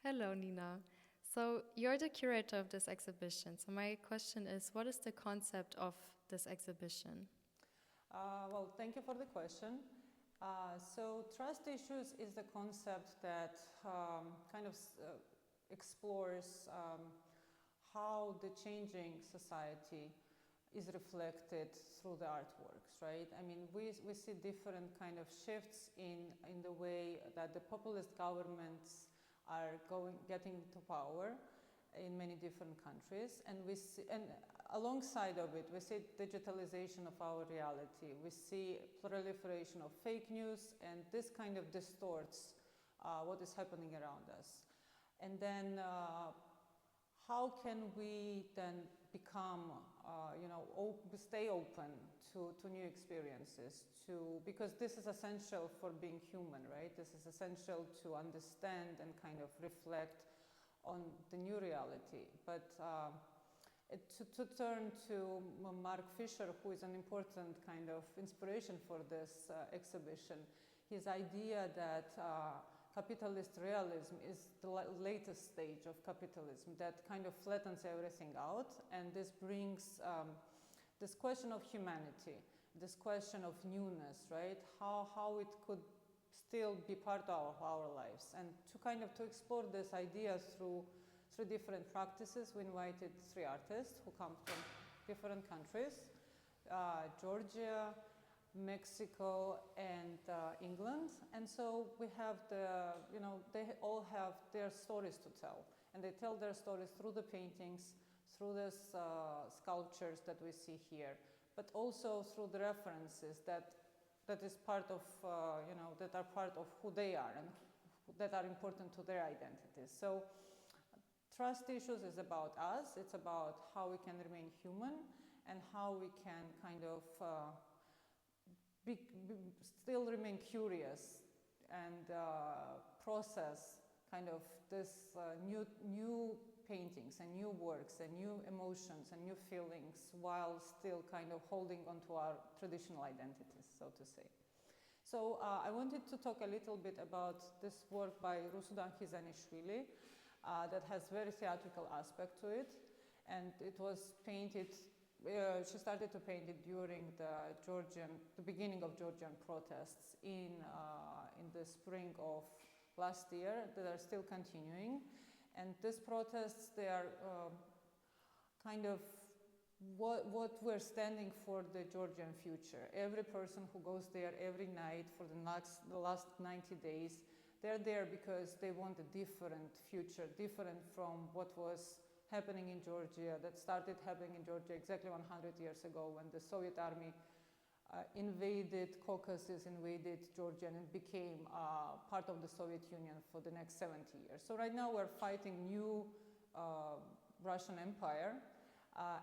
Hello, Nina. So, you're the curator of this exhibition. So, my question is, what is the concept of this exhibition? Well, thank you for the question. So, trust issues is the concept that kind of explores how the changing society is reflected through the artworks, right? I mean, we see different kind of shifts in the way that the populist governments are getting to power in many different countries, and we see, and alongside of it, we see digitalization of our reality. We see proliferation of fake news, and this kind of distorts what is happening around us. And then, how can we then become, stay open to new experiences? Because this is essential for being human, right? This is essential to understand and kind of reflect on the new reality. But to turn to Mark Fisher, who is an important kind of inspiration for this exhibition, his idea that capitalist realism is the latest stage of capitalism that kind of flattens everything out, and this brings this question of humanity, this question of newness, right? How it could still be part of our lives, and to explore this idea through different practices. We invited 3 artists who come from different countries: Georgia, Mexico, and England. And so we have they all have their stories to tell, and they tell their stories through the paintings, through the sculptures that we see here, but also through the references that is part of, that are part of who they are and that are important to their identities. So trust issues is about us. It's about how we can remain human and how we can kind of still remain curious and process kind of this new paintings and new works and new emotions and new feelings while still kind of holding on to our traditional identities, so to say. So I wanted to talk a little bit about this work by Rusudan Khizanishvili that has very theatrical aspect to it, and it was painted. She started to paint it during the beginning of Georgian protests in the spring of last year that are still continuing. And these protests, they are kind of what we're standing for the Georgian future. Every person who goes there every night for the last 90 days, they're there because they want a different future, different from what was happening in Georgia, that started happening in Georgia exactly 100 years ago when the Soviet army invaded Caucasus, invaded Georgia, and it became part of the Soviet Union for the next 70 years. So right now we're fighting new Russian Empire,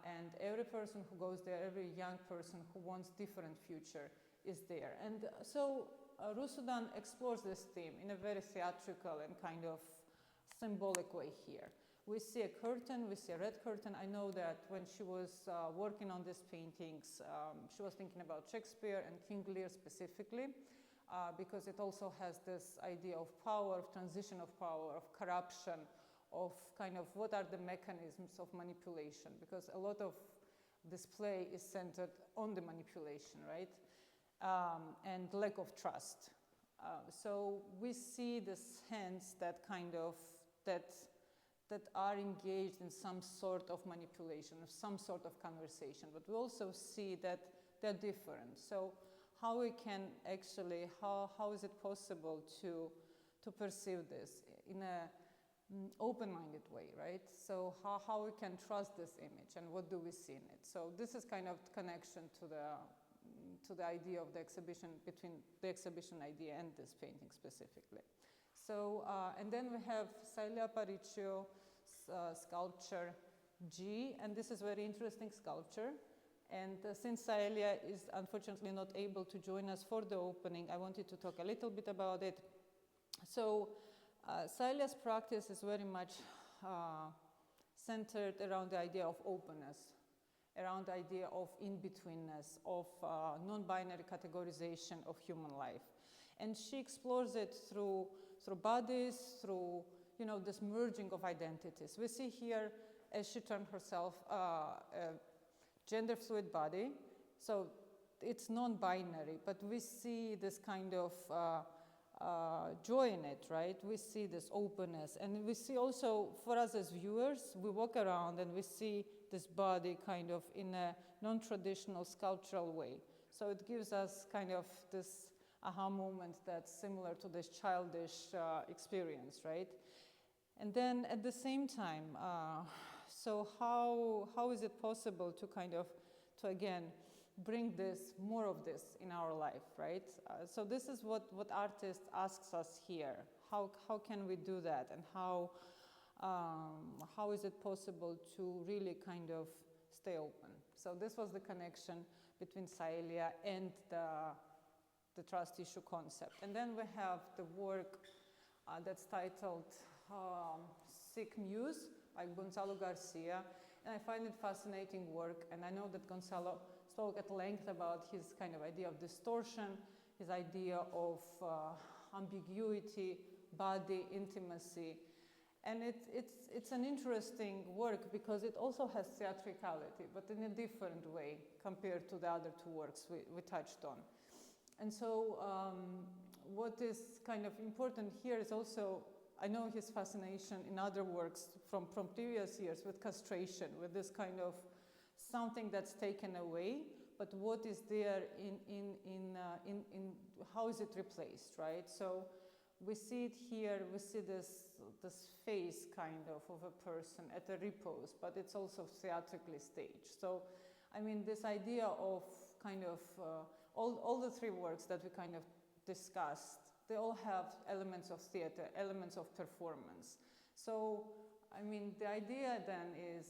and every person who goes there, every young person who wants different future is there. And so Rusudan explores this theme in a very theatrical and kind of symbolic way here. We see a curtain, we see a red curtain. I know that when she was working on these paintings, she was thinking about Shakespeare and King Lear specifically, because it also has this idea of power, of transition of power, of corruption, of kind of what are the mechanisms of manipulation, because a lot of this play is centered on the manipulation, right? And lack of trust. So we see these hands that kind of, that are engaged in some sort of manipulation, or some sort of conversation, but we also see that they're different. So how we can actually, how is it possible to perceive this in a open-minded way, right? So how we can trust this image and what do we see in it? So this is kind of connection to the idea of the exhibition, between the exhibition idea and this painting specifically. So, and then we have Saelia Aparicio sculpture G, and this is a very interesting sculpture. And since Saelia is unfortunately not able to join us for the opening, I wanted to talk a little bit about it. So, Saelia's practice is very much centered around the idea of openness, around the idea of in-betweenness, of non-binary categorization of human life. And she explores it through bodies, through this merging of identities. We see here, as she termed herself, a gender fluid body. So it's non-binary, but we see this kind of joy in it, right? We see this openness. And we see also, for us as viewers, we walk around and we see this body kind of in a non-traditional sculptural way. So it gives us kind of this aha moment that's similar to this childish experience, right? And then at the same time, so how is it possible to kind of, to again, bring this, more of this in our life, right? So this is what artist asks us here. How can we do that? And how is it possible to really kind of stay open? So this was the connection between Saelia and the trust issue concept. And then we have the work that's titled Sick Muse by Gonzalo Garcia. And I find it fascinating work, and I know that Gonzalo spoke at length about his kind of idea of distortion, his idea of ambiguity, body, intimacy. And it's an interesting work because it also has theatricality, but in a different way compared to the other two works we touched on. And so what is kind of important here is also, I know his fascination in other works from previous years with castration, with this kind of something that's taken away, but what is there in how is it replaced, right? So we see it here, we see this face kind of a person at a repose, but it's also theatrically staged. So, I mean, this idea of kind of all the three works that we kind of discussed, they all have elements of theater, elements of performance. So, I mean, the idea then is,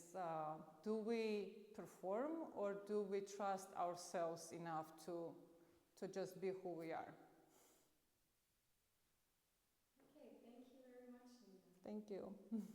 do we perform or do we trust ourselves enough to just be who we are? Okay, thank you very much, Nina. Thank you.